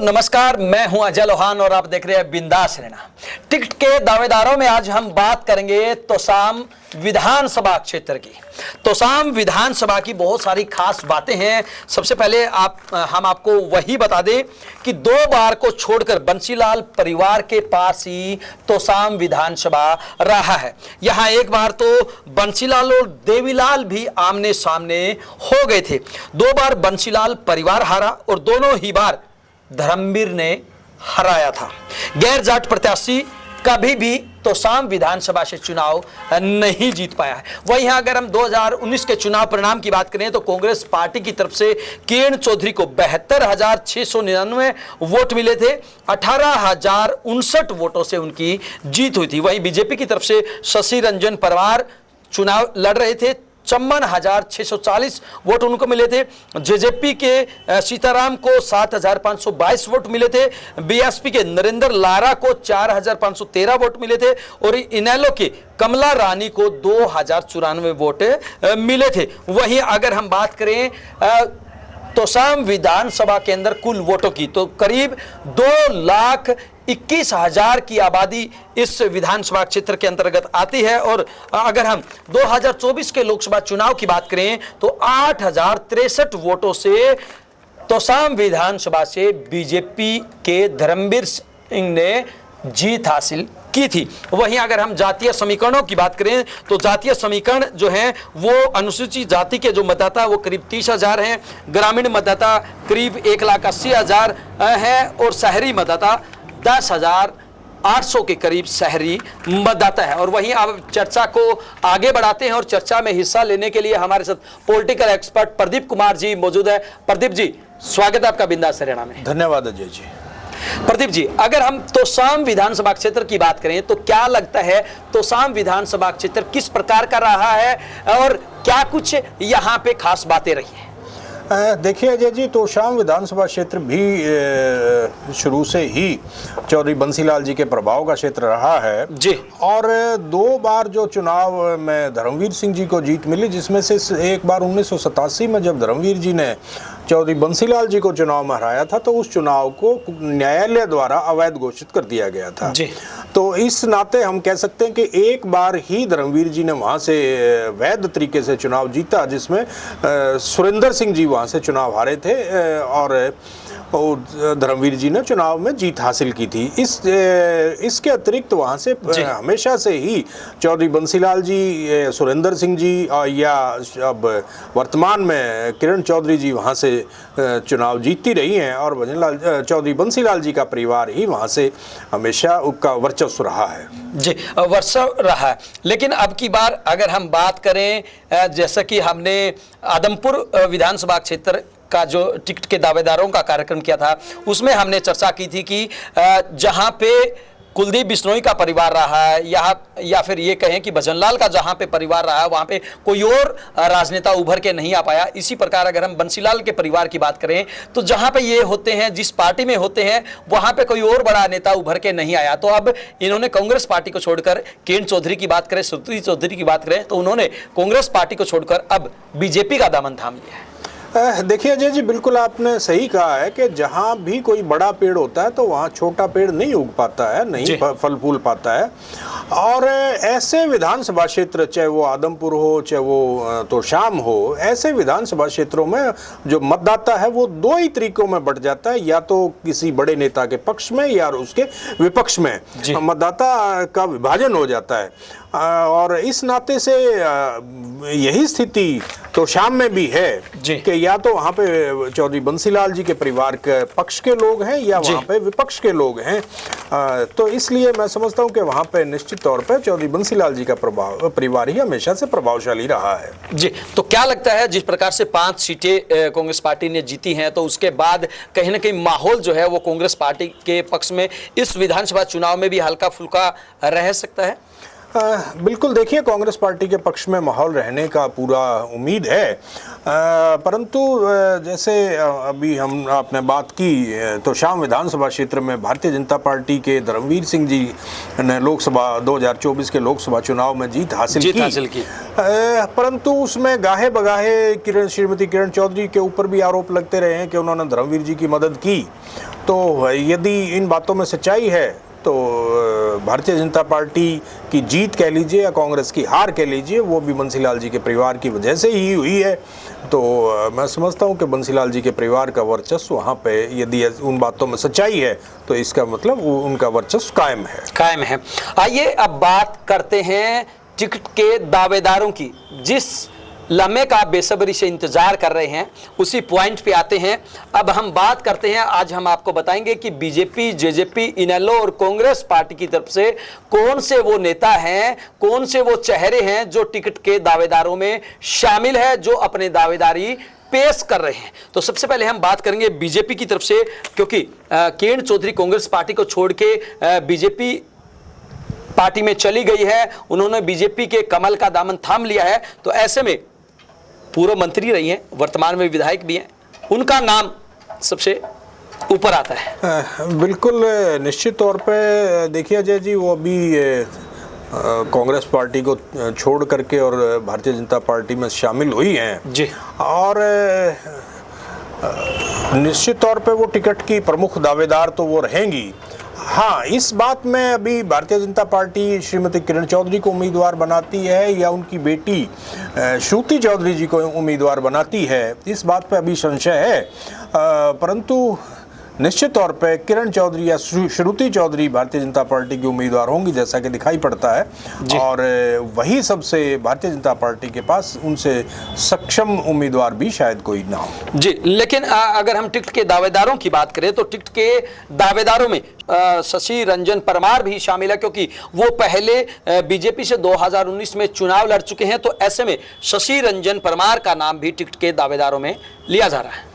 नमस्कार, मैं हूं अजय लोहान और आप देख रहे हैं बिंदास रहना। टिकट के दावेदारों में आज हम बात करेंगे तोसाम विधानसभा क्षेत्र की। तोसाम विधानसभा की बहुत सारी खास बातें हैं। सबसे पहले हम आपको वही बता दें कि 2 बार को छोड़कर बंसीलाल परिवार के पास ही तोसाम विधानसभा रहा है। यहां एक बार तो बंसीलाल और देवीलाल भी आमने सामने हो गए थे। 2 बार बंसीलाल परिवार हारा और दोनों ही बार धर्मवीर ने हराया था। गैर जाट प्रत्याशी कभी भी तोसाम विधानसभा से चुनाव नहीं जीत पाया है। वहीं अगर हम 2019 के चुनाव परिणाम की बात करें तो कांग्रेस पार्टी की तरफ से किरण चौधरी को 72,699 वोट मिले थे। 18,059 वोटों से उनकी जीत हुई थी। वहीं बीजेपी की तरफ से शशि रंजन परमार चुनाव लड़ रहे थे। 54,640 वोट उनको मिले थे। जेजेपी के सीताराम को 7,522 वोट मिले थे। बीएसपी के नरेंद्र लारा को 4,513 वोट मिले थे और इनेलो के कमला रानी को 2,094 वोट मिले थे। वहीं अगर हम बात करें तोसाम विधानसभा के अंदर कुल वोटों की तो करीब 2,21,000 की आबादी इस विधानसभा क्षेत्र के अंतर्गत आती है। और अगर हम 2024 के लोकसभा चुनाव की बात करें तो 8,063 वोटों से तोसाम विधानसभा से बीजेपी के धर्मवीर सिंह ने जीत हासिल की थी। वहीं अगर हम जातीय समीकरणों की बात करें तो जातीय समीकरण जो है वो अनुसूचित जाति के जो मतदाता वो करीब 30,000 हैं, ग्रामीण मतदाता करीब 1,80,000 है और शहरी मतदाता 10,800 के करीब शहरी मतदाता है। और वहीं अब चर्चा को आगे बढ़ाते हैं और चर्चा में हिस्सा लेने के लिए हमारे साथ पॉलिटिकल एक्सपर्ट प्रदीप कुमार जी मौजूद है। प्रदीप जी, स्वागत है आपका बिंदास हरियाणा में। धन्यवाद अजय जी। प्रदीप जी, अगर हम तोसाम विधानसभा क्षेत्र की बात करें तो क्या लगता है तोसाम विधानसभा क्षेत्र किस प्रकार का रहा है और क्या कुछ यहाँ पे खास बातें रही है? देखिए अजय जी, तोसाम विधानसभा क्षेत्र भी शुरू से ही चौधरी बंसीलाल जी के प्रभाव का क्षेत्र रहा है जी। और 2 बार जो चुनाव में धर्मवीर सिंह जी को जीत मिली, जिसमें से एक बार 1987 में जब धर्मवीर जी ने चौधरी बंसीलाल जी को चुनाव में हराया था तो उस चुनाव को न्यायालय द्वारा अवैध घोषित कर दिया गया था जी। तो इस नाते हम कह सकते हैं कि एक बार ही धर्मवीर जी ने वहां से वैध तरीके से चुनाव जीता, जिसमें सुरेंद्र सिंह जी वहां से चुनाव हारे थे और धर्मवीर जी ने चुनाव में जीत हासिल की थी। इसके अतिरिक्त वहां से हमेशा से ही चौधरी बंसीलाल जी, सुरेंद्र सिंह जी या अब वर्तमान में किरण चौधरी जी वहां से चुनाव जीतती रही हैं और चौधरी बंसीलाल जी का परिवार ही वहां से हमेशा उसका वर्चस्व रहा है जी, वर्चस्व रहा है। लेकिन अब की बार अगर हम बात करें, जैसा कि हमने आदमपुर विधानसभा क्षेत्र का जो टिकट के दावेदारों का कार्यक्रम किया था उसमें हमने चर्चा की थी कि जहां पे कुलदीप बिश्नोई का परिवार रहा है या फिर ये कहें कि भजनलाल का जहां पे परिवार रहा है वहां पे कोई और राजनेता उभर के नहीं आ पाया। इसी प्रकार अगर हम बंसीलाल के परिवार की बात करें तो जहां पे ये होते हैं, जिस पार्टी में होते हैं, वहां पे कोई और बड़ा नेता उभर के नहीं आया। तो अब इन्होंने कांग्रेस पार्टी को छोड़कर किरण चौधरी की बात करें, सुरती चौधरी की बात करें तो उन्होंने कांग्रेस पार्टी को छोड़कर अब बीजेपी का दामन थाम लिया है। देखिए अजय जी, बिल्कुल आपने सही कहा है कि जहाँ भी कोई बड़ा पेड़ होता है तो वहाँ छोटा पेड़ नहीं उग पाता है, नहीं फल फूल पाता है। और ऐसे विधानसभा क्षेत्र, चाहे वो आदमपुर हो चाहे वो तोसाम हो, ऐसे विधानसभा क्षेत्रों में जो मतदाता है वो 2 ही तरीकों में बंट जाता है, या तो किसी बड़े नेता के पक्ष में या उसके विपक्ष में मतदाता का विभाजन हो जाता है। और इस नाते से यही स्थिति तोसाम में भी है कि या तो वहाँ पे चौधरी बंसीलाल जी के परिवार के पक्ष के लोग हैं या वहाँ पे विपक्ष के लोग हैं। तो इसलिए मैं समझता हूँ कि वहाँ पे निश्चित तौर पे चौधरी बंसीलाल जी का परिवार ही हमेशा से प्रभावशाली रहा है जी। तो क्या लगता है जिस प्रकार से 5 सीटें कांग्रेस पार्टी ने जीती हैं तो उसके बाद कहीं ना कहीं माहौल जो है वो कांग्रेस पार्टी के पक्ष में इस विधानसभा चुनाव में भी हल्का फुल्का रह सकता है? बिल्कुल, देखिए कांग्रेस पार्टी के पक्ष में माहौल रहने का पूरा उम्मीद है, परंतु जैसे अभी आपने बात की तो शाम विधानसभा क्षेत्र में भारतीय जनता पार्टी के धर्मवीर सिंह जी ने लोकसभा 2024 के लोकसभा चुनाव में जीत हासिल की। परंतु उसमें गाहे बगाहे श्रीमती किरण चौधरी के ऊपर भी आरोप लगते रहे हैं कि उन्होंने धर्मवीर जी की मदद की। तो यदि इन बातों में सच्चाई है तो भारतीय जनता पार्टी की जीत कह लीजिए या कांग्रेस की हार कह लीजिए, वो भी बंसीलाल जी के परिवार की वजह से ही हुई है। तो मैं समझता हूं कि बंसीलाल जी के परिवार का वर्चस्व वहां पे, यदि उन बातों में सच्चाई है तो इसका मतलब उनका वर्चस्व कायम है। आइए अब बात करते हैं टिकट के दावेदारों की, जिस लम्हे का बेसब्री से इंतजार कर रहे हैं उसी पॉइंट पे आते हैं। अब हम बात करते हैं, आज हम आपको बताएंगे कि बीजेपी, जेजेपी, इनेलो और कांग्रेस पार्टी की तरफ से कौन से वो नेता हैं, कौन से वो चेहरे हैं जो टिकट के दावेदारों में शामिल है, जो अपने दावेदारी पेश कर रहे हैं। तो सबसे पहले हम बात करेंगे बीजेपी की तरफ से, क्योंकि किरण चौधरी कांग्रेस पार्टी को छोड़ के बीजेपी पार्टी में चली गई है, उन्होंने बीजेपी के कमल का दामन थाम लिया है। तो ऐसे में पूर्व मंत्री रही हैं, वर्तमान में विधायक भी हैं, उनका नाम सबसे ऊपर आता है। बिल्कुल, निश्चित तौर पे देखिए अजय जी, वो अभी कांग्रेस पार्टी को छोड़ करके और भारतीय जनता पार्टी में शामिल हुई हैं जी, और निश्चित तौर पे वो टिकट की प्रमुख दावेदार तो वो रहेंगी। हाँ, इस बात में अभी भारतीय जनता पार्टी श्रीमती किरण चौधरी को उम्मीदवार बनाती है या उनकी बेटी श्रुति चौधरी जी को उम्मीदवार बनाती है, इस बात पे अभी संशय है। परंतु निश्चित तौर पे किरण चौधरी या श्रुति चौधरी भारतीय जनता पार्टी की उम्मीदवार होंगी, जैसा कि दिखाई पड़ता है। और वही सबसे भारतीय जनता पार्टी के पास उनसे सक्षम उम्मीदवार भी शायद कोई ना हो जी। लेकिन अगर हम टिकट के दावेदारों की बात करें तो टिकट के दावेदारों में शशि रंजन परमार भी शामिल है, क्योंकि वो पहले बीजेपी से 2019 में चुनाव लड़ चुके हैं। तो ऐसे में शशि रंजन परमार का नाम भी टिकट के दावेदारों में लिया जा रहा है।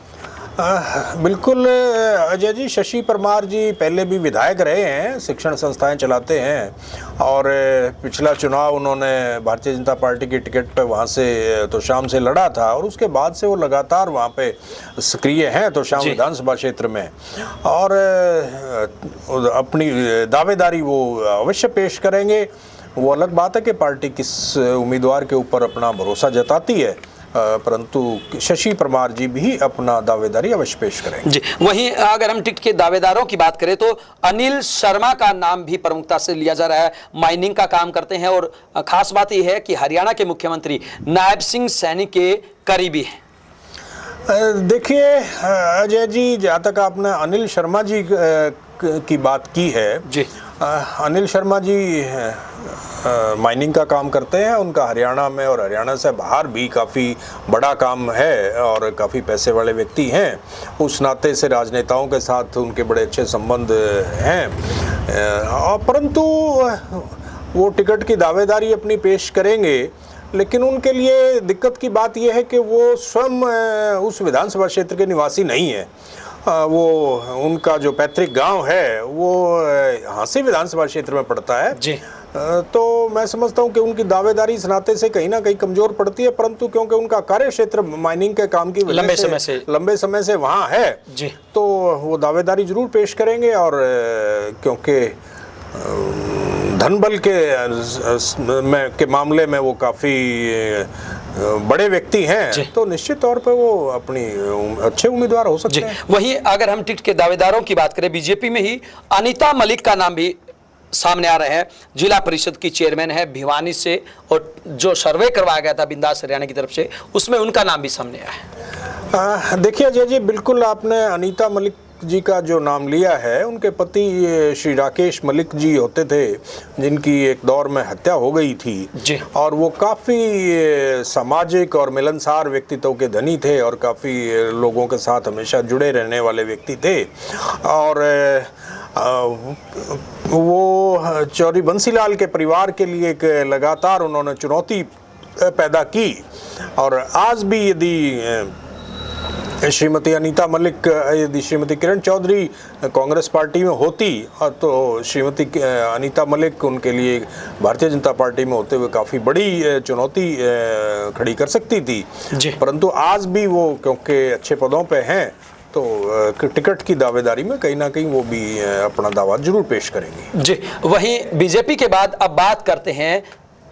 बिल्कुल अजय जी, शशि परमार जी पहले भी विधायक रहे हैं, शिक्षण संस्थाएं चलाते हैं और पिछला चुनाव उन्होंने भारतीय जनता पार्टी की टिकट पे वहाँ से तो शाम से लड़ा था और उसके बाद से वो लगातार वहाँ पे सक्रिय हैं तो शाम विधानसभा क्षेत्र में, और अपनी दावेदारी वो अवश्य पेश करेंगे। वो अलग बात है कि पार्टी किस उम्मीदवार के ऊपर अपना भरोसा जताती है, परंतु शशि परमार जी भी अपना दावेदारी अवश्य पेश करेंगे जी। वहीं अगर हम टिकट के दावेदारों की बात करें तो अनिल शर्मा का नाम भी प्रमुखता से लिया जा रहा है। माइनिंग का काम करते हैं और खास बात यह है कि हरियाणा के मुख्यमंत्री नायब सिंह सैनी के करीबी हैं। देखिए अजय जी, जहाँ तक आपने अनिल शर्मा जी की बात की है जी, अनिल शर्मा जी माइनिंग का काम करते हैं, उनका हरियाणा में और हरियाणा से बाहर भी काफ़ी बड़ा काम है और काफ़ी पैसे वाले व्यक्ति हैं। उस नाते से राजनेताओं के साथ उनके बड़े अच्छे संबंध हैं, परंतु वो टिकट की दावेदारी अपनी पेश करेंगे, लेकिन उनके लिए दिक्कत की बात यह है कि वो स्वयं उस विधानसभा क्षेत्र के निवासी नहीं है। वो उनका जो पैतृक गांव है वो हांसी विधानसभा क्षेत्र में पड़ता है जी। तो मैं समझता हूं कि उनकी दावेदारी इस नाते से कहीं ना कहीं कमजोर पड़ती है, परंतु क्योंकि उनका कार्य क्षेत्र माइनिंग के काम की वजह से लंबे समय से वहां है जी, तो वो दावेदारी जरूर पेश करेंगे। और क्योंकि धनबल के मामले में वो काफ़ी बड़े व्यक्ति हैं, तो निश्चित तौर पे वो अपनी अच्छे उम्मीदवार हो सकते हैं। वहीं अगर हम टिकट के दावेदारों की बात करें, बीजेपी में ही अनीता मलिक का नाम भी सामने आ रहे हैं। जिला परिषद की चेयरमैन है भिवानी से, और जो सर्वे करवाया गया था बिंदास हरियाणा की तरफ से, उसमें उनका नाम भी सामने आया है। देखिए अजय जी, बिल्कुल आपने अनीता मलिक जी का जो नाम लिया है, उनके पति श्री राकेश मलिक जी होते थे, जिनकी एक दौर में हत्या हो गई थी जी। और वो काफ़ी सामाजिक और मिलनसार व्यक्तित्व के धनी थे और काफ़ी लोगों के साथ हमेशा जुड़े रहने वाले व्यक्ति थे। और वो चौधरी बंसीलाल के परिवार के लिए एक लगातार उन्होंने चुनौती पैदा की, और आज भी यदि श्रीमती अनीता मलिक, यदि श्रीमती किरण चौधरी कांग्रेस पार्टी में होती तो श्रीमती अनीता मलिक उनके लिए भारतीय जनता पार्टी में होते हुए काफ़ी बड़ी चुनौती खड़ी कर सकती थी। परंतु आज भी वो क्योंकि अच्छे पदों पे हैं तो टिकट की दावेदारी में कहीं ना कहीं वो भी अपना दावा जरूर पेश करेंगी। जी, वहीं बीजेपी के बाद अब बात करते हैं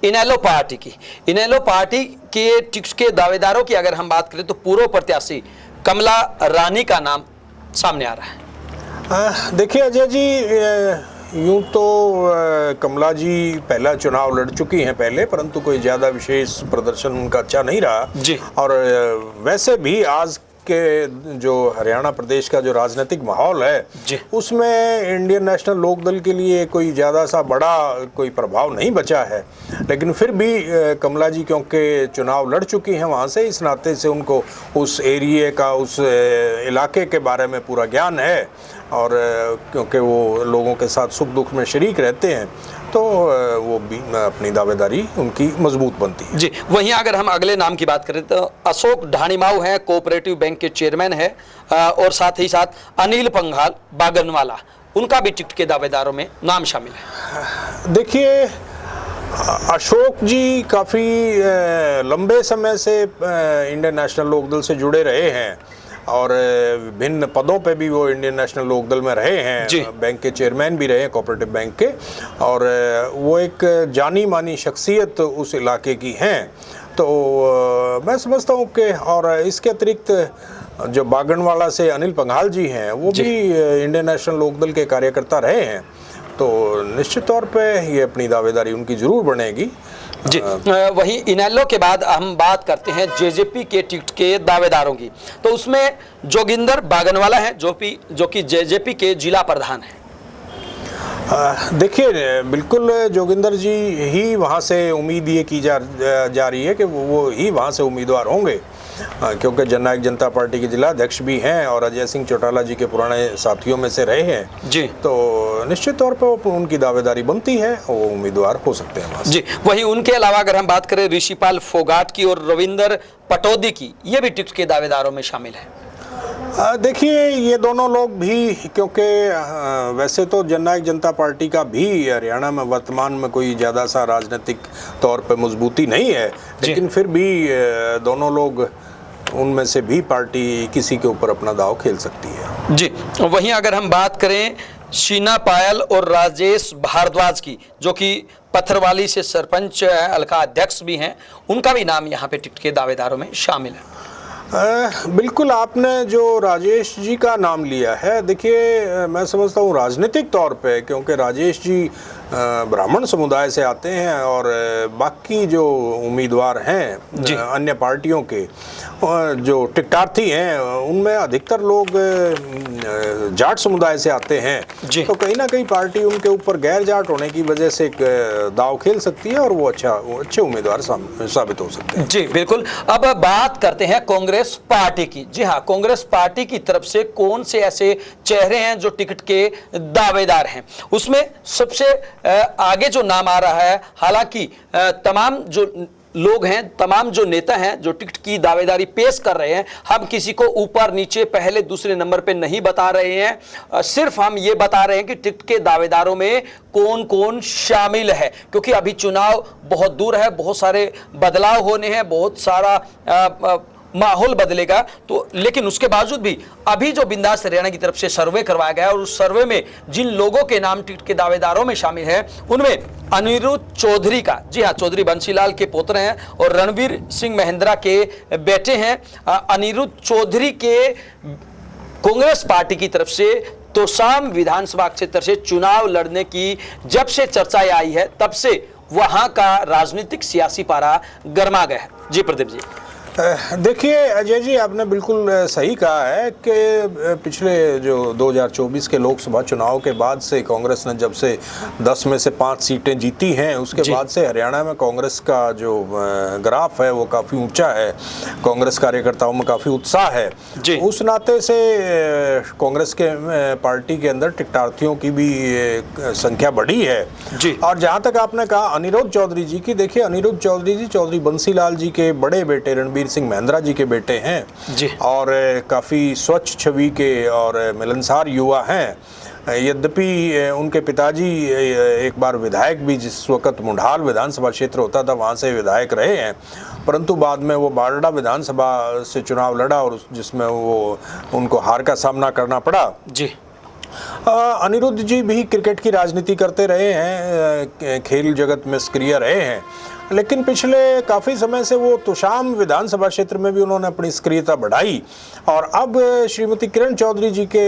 इनेलो पार्टी की। इनेलो पार्टी के टिकट के दावेदारों की अगर हम बात करें तो पूर्व प्रत्याशी कमला रानी का नाम सामने आ रहा है। देखिए अजय जी, यूं तो कमला जी पहला चुनाव लड़ चुकी हैं पहले, परंतु कोई ज़्यादा विशेष प्रदर्शन उनका अच्छा नहीं रहा जी। और वैसे भी आज के जो हरियाणा प्रदेश का जो राजनीतिक माहौल है उसमें इंडियन नेशनल लोकदल के लिए कोई ज़्यादा सा बड़ा कोई प्रभाव नहीं बचा है। लेकिन फिर भी कमला जी क्योंकि चुनाव लड़ चुकी हैं वहाँ से, इस नाते से उनको उस एरिया का, उस इलाके के बारे में पूरा ज्ञान है और क्योंकि वो लोगों के साथ सुख दुख में शरीक रहते हैं तो वो भी अपनी दावेदारी उनकी मजबूत बनती है। जी, वहीं अगर हम अगले नाम की बात करें तो अशोक ढाणीमाऊ हैं, कोऑपरेटिव बैंक के चेयरमैन है और साथ ही साथ अनिल पंघाल बागनवाला, उनका भी टिकट के दावेदारों में नाम शामिल है। देखिए अशोक जी काफ़ी लंबे समय से इंडियन नेशनल लोकदल से जुड़े रहे हैं और विभिन्न पदों पे भी वो इंडियन नेशनल लोकदल में रहे हैं, बैंक के चेयरमैन भी रहे हैं कोऑपरेटिव बैंक के, और वो एक जानी मानी शख्सियत उस इलाके की हैं। तो मैं समझता हूँ कि और इसके अतिरिक्त जो बागनवाला से अनिल पंघाल जी हैं वो भी इंडियन नेशनल लोकदल के कार्यकर्ता रहे हैं, तो निश्चित तौर पे ये अपनी दावेदारी उनकी जरूर बनेगी। जी, वहीं इनेलो के बाद हम बात करते हैं जेजेपी के टिकट के दावेदारों की, तो उसमें जोगिंदर बागनवाला है जो कि जेजेपी के जिला प्रधान हैं। देखिए बिल्कुल जोगिंदर जी ही वहाँ से उम्मीद ये की जा रही है कि वो ही वहाँ से उम्मीदवार होंगे, क्योंकि जननायक जनता पार्टी के जिला अध्यक्ष भी हैं और अजय सिंह चौटाला जी के पुराने साथियों में से रहे हैं जी, तो निश्चित तौर पर उनकी दावेदारी बनती है, वो उम्मीदवार हो सकते हैं जी। वहीं उनके अलावा अगर हम बात करें ऋषिपाल फोगाट की और रविंदर पटौदी की, ये भी टिकट के दावेदारों में शामिल है। देखिए ये दोनों लोग भी, क्योंकि वैसे तो जननायक जनता पार्टी का भी हरियाणा में वर्तमान में कोई ज़्यादा सा राजनीतिक तौर पे मजबूती नहीं है, लेकिन फिर भी दोनों लोग उनमें से भी पार्टी किसी के ऊपर अपना दाव खेल सकती है जी। वहीं अगर हम बात करें शीना पायल और राजेश भारद्वाज की, जो कि पत्थरवाली से सरपंच हल्का अध्यक्ष भी हैं, उनका भी नाम यहाँ पे टिकट के दावेदारों में शामिल है। बिल्कुल, आपने जो राजेश जी का नाम लिया है, देखिए मैं समझता हूँ राजनीतिक तौर पे, क्योंकि राजेश जी ब्राह्मण समुदाय से आते हैं और बाकी जो उम्मीदवार हैं अन्य पार्टियों के जो टिकटार्थी हैं उनमें अधिकतर लोग जाट समुदाय से आते हैं, तो कहीं ना कहीं पार्टी उनके ऊपर गैर जाट होने की वजह से एक दाव खेल सकती है और वो अच्छे उम्मीदवार साबित हो सकते हैं। जी बिल्कुल। अब बात करते हैं कांग्रेस पार्टी की। जी हाँ, कांग्रेस पार्टी की तरफ से कौन से ऐसे चेहरे हैं जो टिकट के दावेदार हैं, उसमें सबसे आगे जो नाम आ रहा है, हालांकि तमाम जो लोग हैं, तमाम जो नेता हैं जो टिकट की दावेदारी पेश कर रहे हैं, हम किसी को ऊपर नीचे पहले दूसरे नंबर पे नहीं बता रहे हैं, सिर्फ हम ये बता रहे हैं कि टिकट के दावेदारों में कौन कौन शामिल है, क्योंकि अभी चुनाव बहुत दूर है, बहुत सारे बदलाव होने हैं, बहुत सारा माहौल बदलेगा, तो लेकिन उसके बावजूद भी अभी जो बिंदास हरियाणा की तरफ से सर्वे करवाया गया और उस सर्वे में जिन लोगों के नाम टिकट के दावेदारों में शामिल है उनमें अनिरुद्ध चौधरी का, जी हाँ, चौधरी बंसीलाल के पोत्र हैं और रणवीर सिंह महेंद्रा के बेटे हैं। अनिरुद्ध चौधरी के कांग्रेस पार्टी की तरफ से तोसाम विधानसभा क्षेत्र से चुनाव लड़ने की जब से चर्चाएं आई है तब से वहां का राजनीतिक सियासी पारा गर्मा गया है। जी प्रदीप जी। देखिए अजय जी, आपने बिल्कुल सही कहा है कि पिछले जो 2024 के लोकसभा चुनाव के बाद से कांग्रेस ने जब से 10 में से 5 सीटें जीती हैं, उसके बाद से हरियाणा में कांग्रेस का जो ग्राफ है वो काफ़ी ऊंचा है, कांग्रेस कार्यकर्ताओं में काफ़ी उत्साह है। उस नाते से कांग्रेस के पार्टी के अंदर टिकटार्थियों की भी संख्या बढ़ी है। और जहाँ तक आपने कहा अनिरुद्ध चौधरी जी की, देखिए अनिरुद्ध चौधरी जी चौधरी बंसीलाल जी के बड़े बेटे रणबीर धर्मवीर सिंह महेंद्रा जी के बेटे हैं जी। और काफ़ी स्वच्छ छवि के और मिलनसार युवा हैं। यद्यपि उनके पिताजी एक बार विधायक भी, जिस वक्त मुंडाल विधानसभा क्षेत्र होता था वहाँ से विधायक रहे हैं, परंतु बाद में वो बारडा विधानसभा से चुनाव लड़ा और जिसमें वो उनको हार का सामना करना पड़ा। जी। अनिरुद्ध जी भी क्रिकेट की राजनीति करते रहे हैं, खेल जगत में सक्रिय रहे हैं, लेकिन पिछले काफ़ी समय से वो तोशाम विधानसभा क्षेत्र में भी उन्होंने अपनी सक्रियता बढ़ाई और अब श्रीमती किरण चौधरी जी के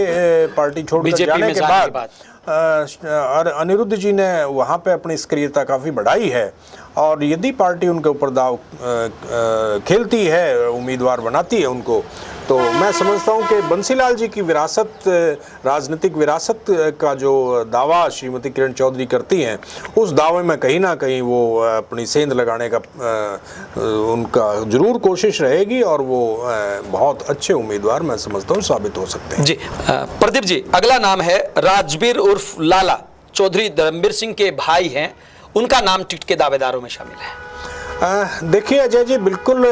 पार्टी छोड़कर जाने के बाद अनिरुद्ध जी ने वहाँ पे अपनी सक्रियता काफ़ी बढ़ाई है और यदि पार्टी उनके ऊपर दाव खेलती है, उम्मीदवार बनाती है उनको, तो मैं समझता हूँ कि बंसीलाल जी की विरासत, राजनीतिक विरासत का जो दावा श्रीमती किरण चौधरी करती हैं, उस दावे में कहीं ना कहीं वो अपनी सेंध लगाने का उनका जरूर कोशिश रहेगी और वो बहुत अच्छे उम्मीदवार मैं समझता हूँ साबित हो सकते हैं। जी। प्रदीप जी, अगला नाम है राजबीर उर्फ लाला चौधरी, धर्मवीर सिंह के भाई हैं, उनका नाम टिकट के दावेदारों में शामिल है। देखिए अजय जी, बिल्कुल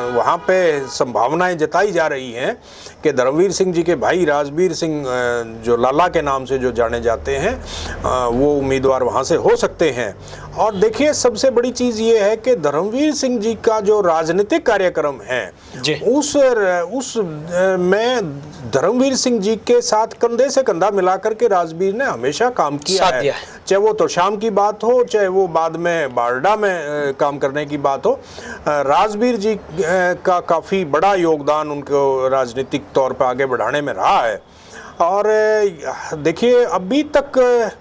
वहाँ पे संभावनाएं जताई जा रही हैं कि धर्मवीर सिंह जी के भाई राजबीर सिंह, जो लाला के नाम से जो जाने जाते हैं, वो उम्मीदवार वहाँ से हो सकते हैं। और देखिए सबसे बड़ी चीज़ ये है कि धर्मवीर सिंह जी का जो राजनीतिक कार्यक्रम है उस में धर्मवीर सिंह जी के साथ कंधे से कंधा मिलाकर के राजबीर ने हमेशा काम किया है, चाहे वो तोशाम की बात हो, चाहे वो बाद में बारडा में काम करने की बात हो। राजबीर जी का काफ़ी बड़ा योगदान उनको राजनीतिक तौर पर आगे बढ़ाने में रहा है। और देखिए अभी तक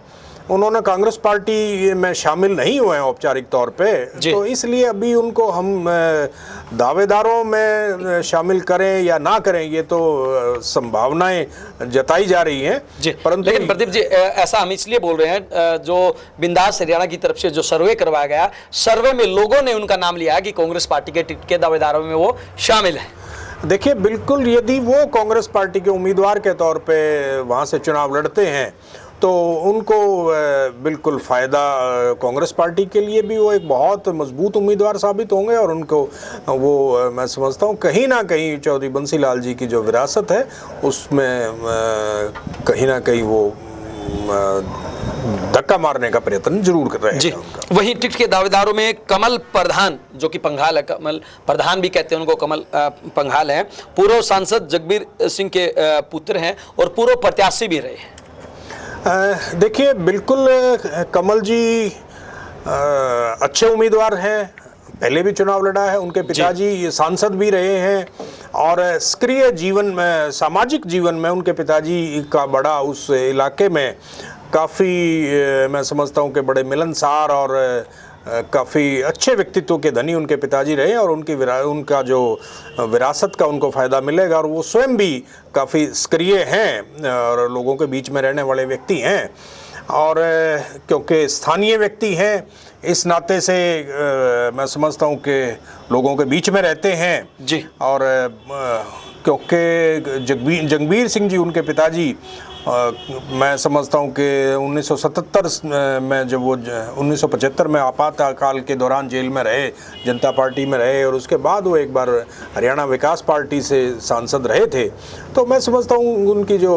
उन्होंने कांग्रेस पार्टी में शामिल नहीं हुए हैं औपचारिक तौर पे, तो इसलिए अभी उनको हम दावेदारों में शामिल करें या ना करें, ये तो संभावनाएं जताई जा रही हैं। परंतु लेकिन प्रदीप जी, ऐसा हम इसलिए बोल रहे हैं, जो बिंदास हरियाणा की तरफ से जो सर्वे करवाया गया, सर्वे में लोगों ने उनका नाम लिया कि कांग्रेस पार्टी के टिकट के दावेदारों में वो शामिल है। देखिए बिल्कुल, यदि वो कांग्रेस पार्टी के उम्मीदवार के तौर पे वहाँ से चुनाव लड़ते हैं तो उनको बिल्कुल फ़ायदा, कांग्रेस पार्टी के लिए भी वो एक बहुत मजबूत उम्मीदवार साबित होंगे और उनको वो मैं समझता हूँ कहीं ना कहीं चौधरी बंसीलाल जी की जो विरासत है उसमें कहीं ना कहीं वो धक्का मारने का प्रयत्न जरूर कर रहे हैं। जी। वहीं टिकट के दावेदारों में कमल प्रधान, जो कि पंघाल है, कमल प्रधान भी कहते हैं उनको, कमल पंघाल हैं, पूर्व सांसद जगबीर सिंह के पुत्र हैं और पूर्व प्रत्याशी भी रहे हैं। देखिए बिल्कुल कमल जी अच्छे उम्मीदवार हैं, पहले भी चुनाव लड़ा है, उनके पिताजी सांसद भी रहे हैं और सक्रिय जीवन में, सामाजिक जीवन में उनके पिताजी का बड़ा उस इलाके में काफ़ी मैं समझता हूँ कि बड़े मिलनसार और काफ़ी अच्छे व्यक्तित्व के धनी उनके पिताजी रहे और उनका जो विरासत का उनको फ़ायदा मिलेगा और वो स्वयं भी काफ़ी सक्रिय हैं और लोगों के बीच में रहने वाले व्यक्ति हैं और क्योंकि स्थानीय व्यक्ति हैं इस नाते से मैं समझता हूँ कि लोगों के बीच में रहते हैं जी। और क्योंकि जगबीर सिंह जी उनके पिताजी मैं समझता हूँ कि 1977 में जब वो 1975 में आपातकाल के दौरान जेल में रहे, जनता पार्टी में रहे और उसके बाद वो एक बार हरियाणा विकास पार्टी से सांसद रहे थे, तो मैं समझता हूँ उनकी जो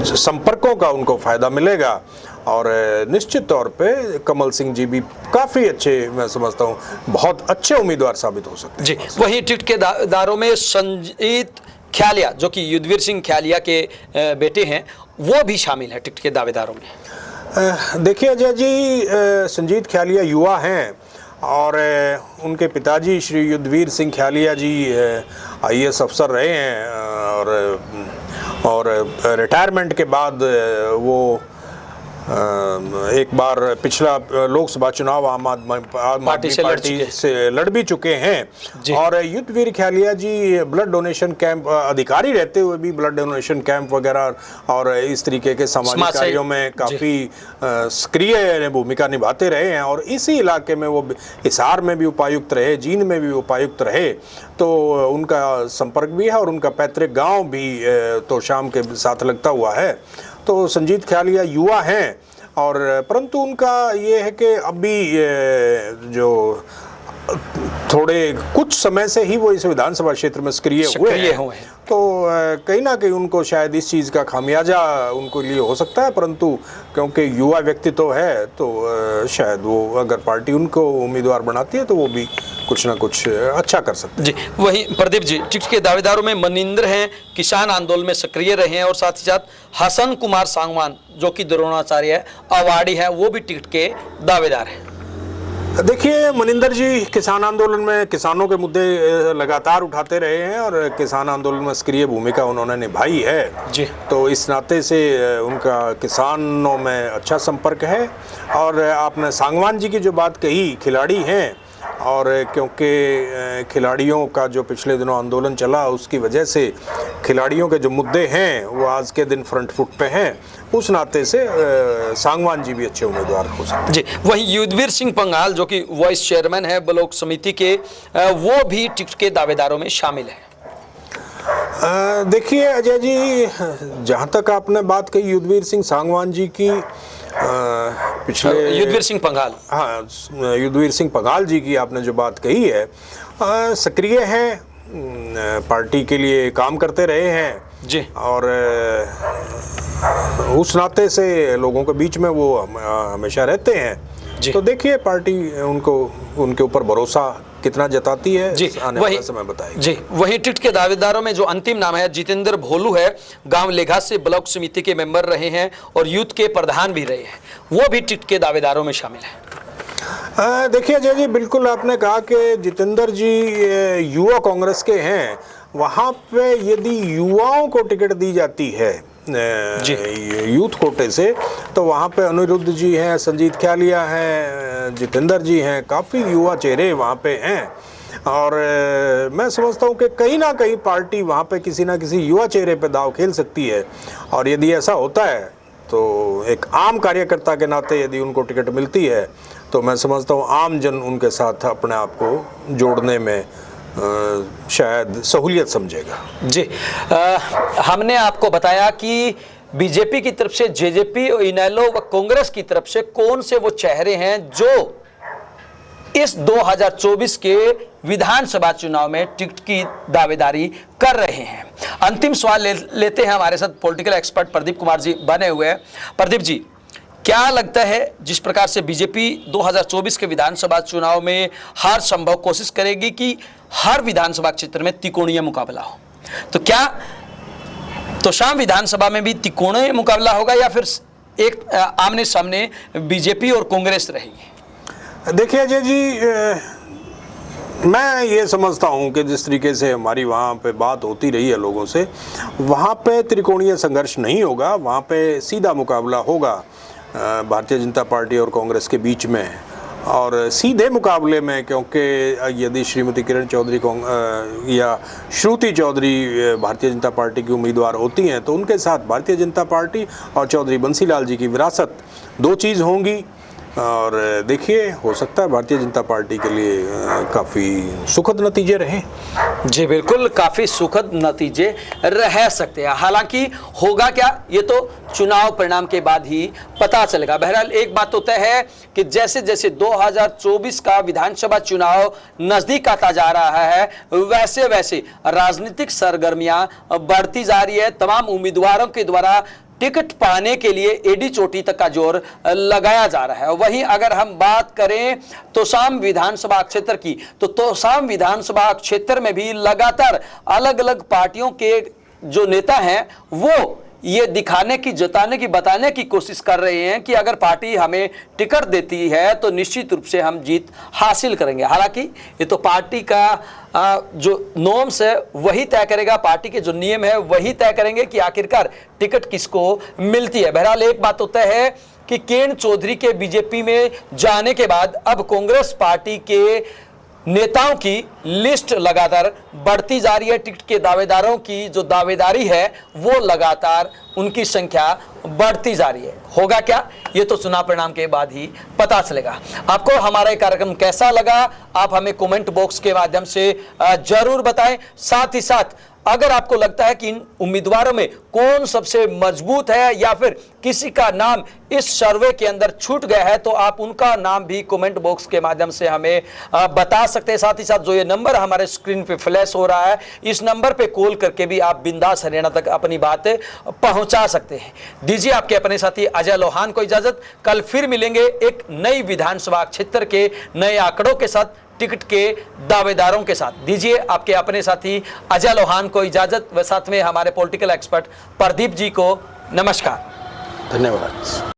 संपर्कों का उनको फ़ायदा मिलेगा और निश्चित तौर पे कमल सिंह जी भी काफ़ी अच्छे, मैं समझता हूँ बहुत अच्छे उम्मीदवार साबित हो सकते हैं। जी। वहीं टिकट के दावेदारों में संजीत ख्यालिया, जो कि युद्धवीर सिंह ख्यालिया के बेटे हैं, वो भी शामिल है टिकट के दावेदारों में। देखिए अजय जी, संजीत ख्यालिया युवा हैं और उनके पिताजी श्री युद्धवीर सिंह ख्यालिया जी IAS अफसर रहे हैं और रिटायरमेंट के बाद वो एक बार पिछला लोकसभा चुनाव आम आदमी पार्टी से लड़ भी चुके हैं और युद्धवीर ख्यालिया जी ब्लड डोनेशन कैंप अधिकारी रहते हुए भी ब्लड डोनेशन कैंप वगैरह और इस तरीके के सामाजिक कार्यों में काफ़ी सक्रिय भूमिका निभाते रहे हैं और इसी इलाके में वो हिसार में भी उपायुक्त रहे, जींद में भी उपायुक्त रहे, तो उनका संपर्क भी है और उनका पैतृक गाँव भी तोशाम के साथ लगता हुआ है। तो संजीत ख्यालिया युवा हैं और परंतु उनका ये है कि अभी जो थोड़े कुछ समय से ही वो इस विधानसभा क्षेत्र में सक्रिय हुए हैं। तो कहीं ना कहीं उनको शायद इस चीज़ का खामियाजा उनको लिए हो सकता है, परंतु क्योंकि युवा व्यक्ति तो है तो शायद वो अगर पार्टी उनको उम्मीदवार बनाती है तो वो भी कुछ ना कुछ अच्छा कर सकते हैं। जी, वहीं प्रदीप जी, टिकट के दावेदारों में मनिंदर हैं, किसान आंदोलन में सक्रिय रहे हैं, और साथ ही साथ हसन कुमार सांगवान जो कि द्रोणाचार्य है, अवार्डी है, वो भी टिकट के दावेदार हैं। देखिए, मनिंदर जी किसान आंदोलन में किसानों के मुद्दे लगातार उठाते रहे हैं और किसान आंदोलन में सक्रिय भूमिका उन्होंने निभाई है जी। तो इस नाते से उनका किसानों में अच्छा संपर्क है। और आपने सांगवान जी की जो बात कही, खिलाड़ी हैं, और क्योंकि खिलाड़ियों का जो पिछले दिनों आंदोलन चला उसकी वजह से खिलाड़ियों के जो मुद्दे हैं वो आज के दिन फ्रंट फुट पे हैं, उस नाते से सांगवान जी भी अच्छे उम्मीदवार हो सकते हैं। जी, वहीं युद्धवीर सिंह पंघाल जो कि वाइस चेयरमैन है ब्लॉक समिति के, वो भी टिकट के दावेदारों में शामिल है। देखिए अजय जी, जहाँ तक आपने बात कही युद्धवीर सिंह सांगवान जी की, पिछले युद्धवीर सिंह पंघाल, हाँ, युद्धवीर सिंह पंघाल जी की आपने जो बात कही है, सक्रिय हैं, पार्टी के लिए काम करते रहे हैं जी, और उस नाते से लोगों के बीच में वो हमेशा रहते हैं। तो देखिए पार्टी उनको उनके ऊपर भरोसा कितना जताती है जी, आने वाला समय बताएगा। जी, वही टिकट के दावेदारों में जो अंतिम नाम है जितेंद्र भोलू है, गांव लेघा से ब्लॉक समिति के मेंबर रहे हैं और यूथ के प्रधान भी रहे हैं, वो भी टिकट के दावेदारों में शामिल है। देखिए अजय जी, बिल्कुल आपने कहा कि जितेंद्र जी युवा कांग्रेस के हैं, वहाँ पे यदि युवाओं को टिकट दी जाती है यूथ कोटे से, तो वहाँ पे अनिरुद्ध जी हैं, संजीत ख्यालिया हैं, जितेंद्र जी हैं, काफ़ी युवा चेहरे वहाँ पे हैं। और मैं समझता हूँ कि कहीं ना कहीं पार्टी वहाँ पे किसी ना किसी युवा चेहरे पे दाव खेल सकती है। और यदि ऐसा होता है तो एक आम कार्यकर्ता के नाते यदि उनको टिकट मिलती है तो मैं समझता हूँ आम जन उनके साथ अपने आप को जोड़ने में शायद सहूलियत समझेगा। जी, हमने आपको बताया कि बीजेपी की तरफ से जेजेपी, इनेलो व कांग्रेस की तरफ से कौन से वो चेहरे हैं जो इस 2024 के विधानसभा चुनाव में टिकट की दावेदारी कर रहे हैं। अंतिम सवाल लेते हैं, हमारे साथ पॉलिटिकल एक्सपर्ट प्रदीप कुमार जी बने हुए हैं। प्रदीप जी, क्या लगता है जिस प्रकार से बीजेपी 2024 के विधानसभा चुनाव में हर संभव कोशिश करेगी कि हर विधानसभा क्षेत्र में त्रिकोणीय मुकाबला हो, तो क्या तोशाम विधानसभा में भी त्रिकोणीय मुकाबला होगा या फिर एक आमने सामने बीजेपी और कांग्रेस रहेगी? देखिए अजय जी, मैं ये समझता हूँ कि जिस तरीके से हमारी वहाँ पे बात होती रही है लोगों से, वहाँ पे त्रिकोणीय संघर्ष नहीं होगा, वहाँ पे सीधा मुकाबला होगा भारतीय जनता पार्टी और कांग्रेस के बीच में। और सीधे मुकाबले में, क्योंकि यदि श्रीमती किरण चौधरी या श्रुति चौधरी भारतीय जनता पार्टी की उम्मीदवार होती हैं तो उनके साथ भारतीय जनता पार्टी और चौधरी बंसीलाल जी की विरासत, दो चीज़ होंगी। और देखिए, हो सकता है भारतीय जनता पार्टी के लिए काफ़ी सुखद नतीजे रहे। जी बिल्कुल, काफ़ी सुखद नतीजे रह सकते हैं। हालांकि होगा क्या, ये तो चुनाव परिणाम के बाद ही पता चलेगा। बहरहाल एक बात तो तय है कि जैसे जैसे 2024 का विधानसभा चुनाव नज़दीक आता जा रहा है, वैसे वैसे राजनीतिक सरगर्मियां बढ़ती जा रही है। तमाम उम्मीदवारों के द्वारा टिकट पाने के लिए एडी चोटी तक का जोर लगाया जा रहा है। वहीं अगर हम बात करें तोशाम विधानसभा क्षेत्र की, तो तोशाम विधानसभा क्षेत्र में भी लगातार अलग अलग पार्टियों के जो नेता हैं वो ये दिखाने की, जताने की, बताने की कोशिश कर रहे हैं कि अगर पार्टी हमें टिकट देती है तो निश्चित रूप से हम जीत हासिल करेंगे। हालांकि ये तो पार्टी का जो नॉर्म्स है वही तय करेगा, पार्टी के जो नियम है वही तय करेंगे कि आखिरकार टिकट किसको मिलती है। बहरहाल एक बात तो तय है कि किरण चौधरी के बीजेपी में जाने के बाद अब कांग्रेस पार्टी के नेताओं की लिस्ट लगातार बढ़ती जा रही है। टिकट के दावेदारों की जो दावेदारी है वो लगातार उनकी संख्या बढ़ती जा रही है। होगा क्या, ये तो चुनाव परिणाम के बाद ही पता चलेगा। आपको हमारा ये कार्यक्रम कैसा लगा, आप हमें कमेंट बॉक्स के माध्यम से जरूर बताएं। साथ ही साथ अगर आपको लगता है कि इन उम्मीदवारों में कौन सबसे मजबूत है या फिर किसी का नाम इस सर्वे के अंदर छूट गया है तो आप उनका नाम भी कमेंट बॉक्स के माध्यम से हमें बता सकते हैं। साथ ही साथ जो ये नंबर हमारे स्क्रीन पे फ्लैश हो रहा है, इस नंबर पे कॉल करके भी आप बिंदास हरियाणा तक अपनी बातें पहुंचा सकते हैं। दीजिए आपके अपने साथी अजय लोहान को इजाजत। कल फिर मिलेंगे एक नई विधानसभा क्षेत्र के नए आंकड़ों के साथ, टिकट के दावेदारों के साथ। दीजिए आपके अपने साथी अजय लोहान को इजाजत व साथ में हमारे पॉलिटिकल एक्सपर्ट प्रदीप जी को नमस्कार। धन्यवाद।